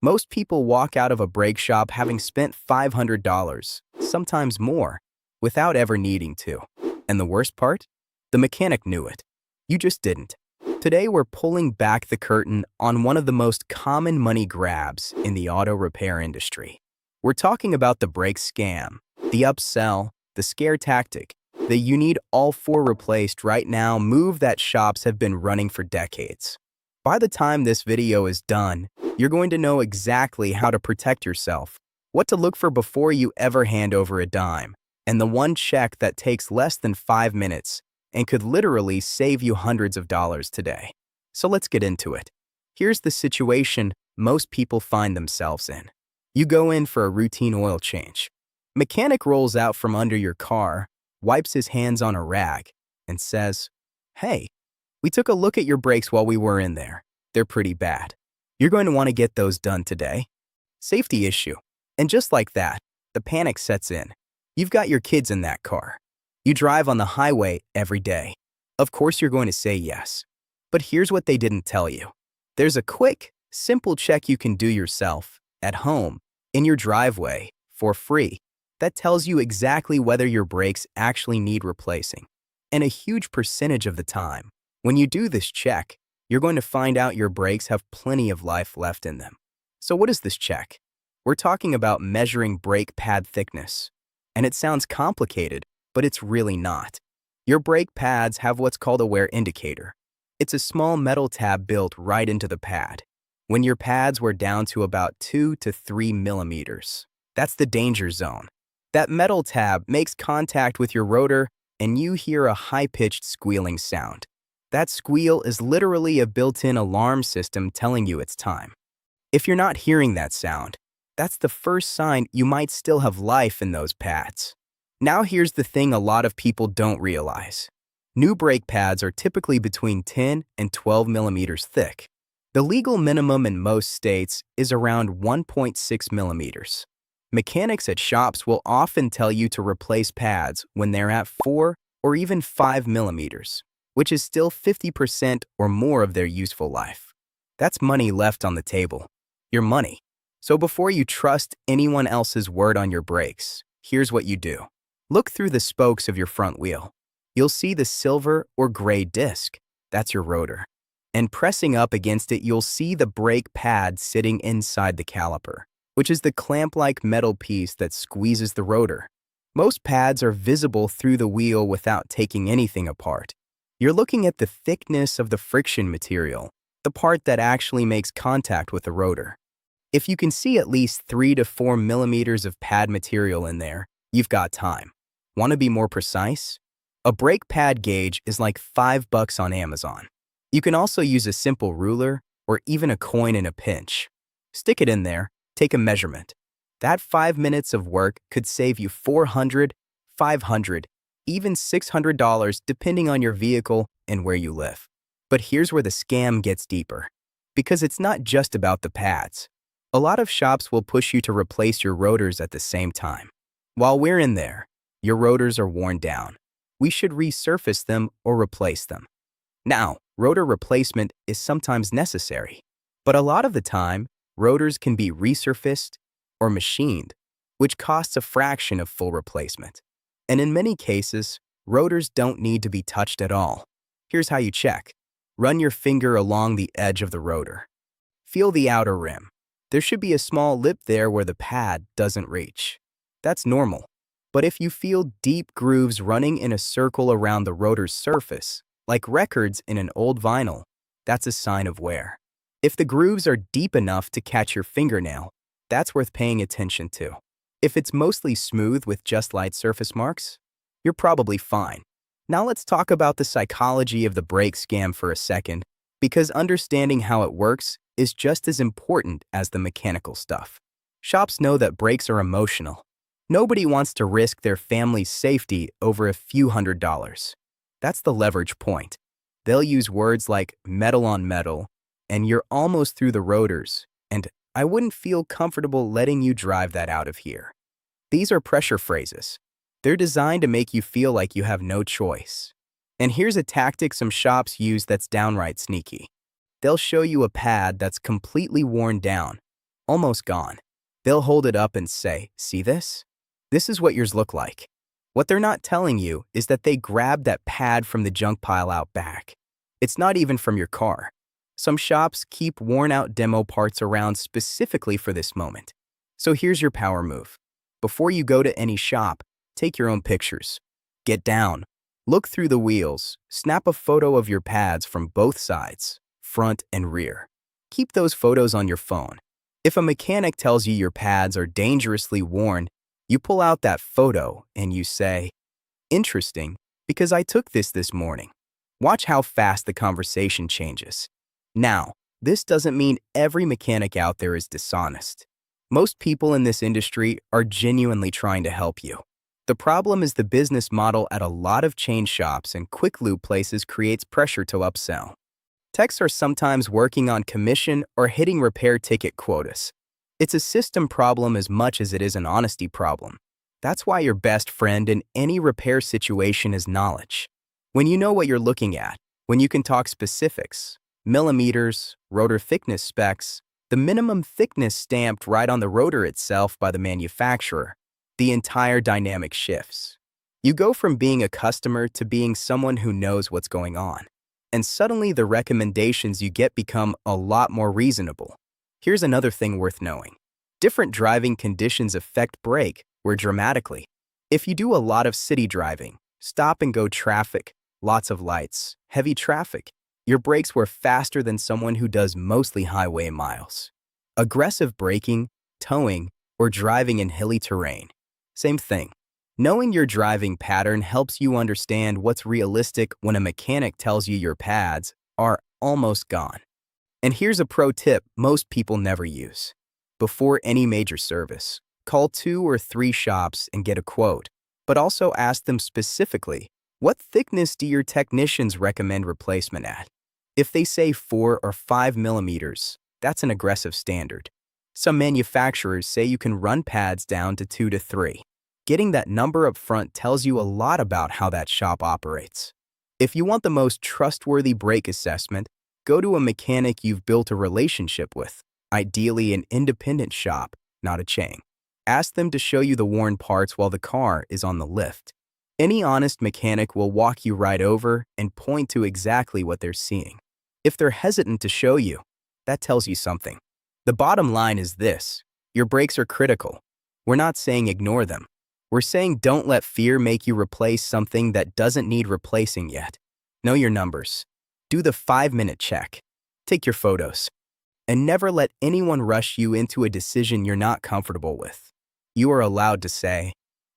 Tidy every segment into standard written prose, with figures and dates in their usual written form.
Most people walk out of a brake shop having spent $500, sometimes more, without ever needing to. And the worst part? The mechanic knew it. You just didn't. Today we're pulling back the curtain on one of the most common money grabs in the auto repair industry. We're talking about the brake scam, the upsell, the scare tactic, the you need all four replaced right now move that shops have been running for decades. By the time this video is done, you're going to know exactly how to protect yourself, what to look for before you ever hand over a dime, and the one check that takes less than 5 minutes and could literally save you hundreds of dollars today. So let's get into it. Here's the situation most people find themselves in. You go in for a routine oil change. Mechanic rolls out from under your car, wipes his hands on a rag, and says, "Hey, we took a look at your brakes while we were in there. They're pretty bad. You're going to want to get those done today." Safety issue. And just like that, the panic sets in. You've got your kids in that car. You drive on the highway every day. Of course you're going to say yes. But here's what they didn't tell you. There's a quick, simple check you can do yourself, at home, in your driveway, for free, that tells you exactly whether your brakes actually need replacing. And a huge percentage of the time, when you do this check, you're going to find out your brakes have plenty of life left in them. So what is this check? We're talking about measuring brake pad thickness. And it sounds complicated, but it's really not. Your brake pads have what's called a wear indicator. It's a small metal tab built right into the pad. When your pads wear down to about 2 to 3 millimeters, that's the danger zone. That metal tab makes contact with your rotor and you hear a high-pitched squealing sound. That squeal is literally a built-in alarm system telling you it's time. If you're not hearing that sound, that's the first sign you might still have life in those pads. Now here's the thing a lot of people don't realize. New brake pads are typically between 10 and 12 millimeters thick. The legal minimum in most states is around 1.6 millimeters. Mechanics at shops will often tell you to replace pads when they're at 4 or even 5 millimeters, which is still 50% or more of their useful life. That's money left on the table. Your money. So before you trust anyone else's word on your brakes, here's what you do. Look through the spokes of your front wheel. You'll see the silver or gray disc. That's your rotor. And pressing up against it, you'll see the brake pad sitting inside the caliper, which is the clamp-like metal piece that squeezes the rotor. Most pads are visible through the wheel without taking anything apart. You're looking at the thickness of the friction material, the part that actually makes contact with the rotor. If you can see at least 3 to 4 millimeters of pad material in there, you've got time. Want to be more precise? A brake pad gauge is like $5 on Amazon. You can also use a simple ruler or even a coin in a pinch. Stick it in there, take a measurement. That 5 minutes of work could save you $400, $500, even $600 depending on your vehicle and where you live. But here's where the scam gets deeper. Because it's not just about the pads. A lot of shops will push you to replace your rotors at the same time. While we're in there, your rotors are worn down. We should resurface them or replace them. Now, rotor replacement is sometimes necessary, but a lot of the time, rotors can be resurfaced or machined, which costs a fraction of full replacement. And in many cases, rotors don't need to be touched at all. Here's how you check. Run your finger along the edge of the rotor. Feel the outer rim. There should be a small lip there where the pad doesn't reach. That's normal. But if you feel deep grooves running in a circle around the rotor's surface, like records in an old vinyl, that's a sign of wear. If the grooves are deep enough to catch your fingernail, that's worth paying attention to. If it's mostly smooth with just light surface marks, you're probably fine. Now let's talk about the psychology of the brake scam for a second, because understanding how it works is just as important as the mechanical stuff. Shops know that brakes are emotional. Nobody wants to risk their family's safety over a few $100s. That's the leverage point. They'll use words like metal on metal, and you're almost through the rotors, and I wouldn't feel comfortable letting you drive that out of here. These are pressure phrases. They're designed to make you feel like you have no choice. And here's a tactic some shops use that's downright sneaky. They'll show you a pad that's completely worn down, almost gone. They'll hold it up and say, "See this? This is what yours look like." What they're not telling you is that they grabbed that pad from the junk pile out back. It's not even from your car. Some shops keep worn-out demo parts around specifically for this moment. So here's your power move. Before you go to any shop, take your own pictures. Get down, look through the wheels, snap a photo of your pads from both sides, front and rear. Keep those photos on your phone. If a mechanic tells you your pads are dangerously worn, you pull out that photo and you say, "Interesting, because I took this morning." Watch how fast the conversation changes. Now, this doesn't mean every mechanic out there is dishonest. Most people in this industry are genuinely trying to help you. The problem is the business model at a lot of chain shops and quick lube places creates pressure to upsell. Techs are sometimes working on commission or hitting repair ticket quotas. It's a system problem as much as it is an honesty problem. That's why your best friend in any repair situation is knowledge. When you know what you're looking at, when you can talk specifics, millimeters, rotor thickness specs, the minimum thickness stamped right on the rotor itself by the manufacturer, the entire dynamic shifts. You go from being a customer to being someone who knows what's going on. And suddenly the recommendations you get become a lot more reasonable. Here's another thing worth knowing. Different driving conditions affect brake wear dramatically. If you do a lot of city driving, stop and go traffic, lots of lights, heavy traffic, your brakes wear faster than someone who does mostly highway miles. Aggressive braking, towing, or driving in hilly terrain. Same thing. Knowing your driving pattern helps you understand what's realistic when a mechanic tells you your pads are almost gone. And here's a pro tip most people never use. Before any major service, call 2 or 3 shops and get a quote, but also ask them specifically, what thickness do your technicians recommend replacement at? If they say 4 or 5 millimeters, that's an aggressive standard. Some manufacturers say you can run pads down to 2 to 3. Getting that number up front tells you a lot about how that shop operates. If you want the most trustworthy brake assessment, go to a mechanic you've built a relationship with, ideally an independent shop, not a chain. Ask them to show you the worn parts while the car is on the lift. Any honest mechanic will walk you right over and point to exactly what they're seeing. If they're hesitant to show you, that tells you something. The bottom line is this: your brakes are critical. We're not saying ignore them. We're saying don't let fear make you replace something that doesn't need replacing yet. Know your numbers. Do the 5-minute check. Take your photos. And never let anyone rush you into a decision you're not comfortable with. You are allowed to say,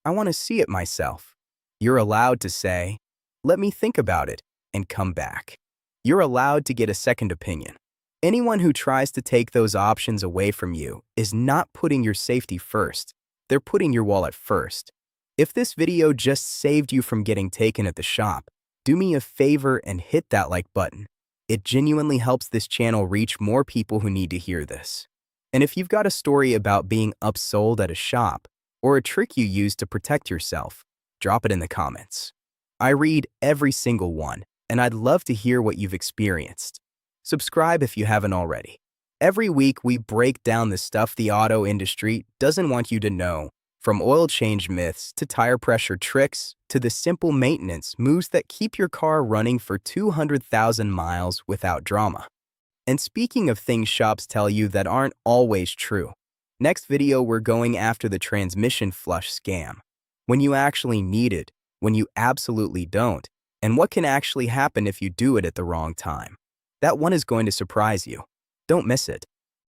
"I want to see it myself." You're allowed to say, "Let me think about it," and come back. You're allowed to get a second opinion. Anyone who tries to take those options away from you is not putting your safety first. They're putting your wallet first. If this video just saved you from getting taken at the shop, do me a favor and hit that like button. It genuinely helps this channel reach more people who need to hear this. And if you've got a story about being upsold at a shop or a trick you used to protect yourself, drop it in the comments. I read every single one, and I'd love to hear what you've experienced. Subscribe if you haven't already. Every week, we break down the stuff the auto industry doesn't want you to know, from oil change myths to tire pressure tricks to the simple maintenance moves that keep your car running for 200,000 miles without drama. And speaking of things shops tell you that aren't always true, next video we're going after the transmission flush scam. When you actually need it, when you absolutely don't, and what can actually happen if you do it at the wrong time. That one is going to surprise you. Don't miss it.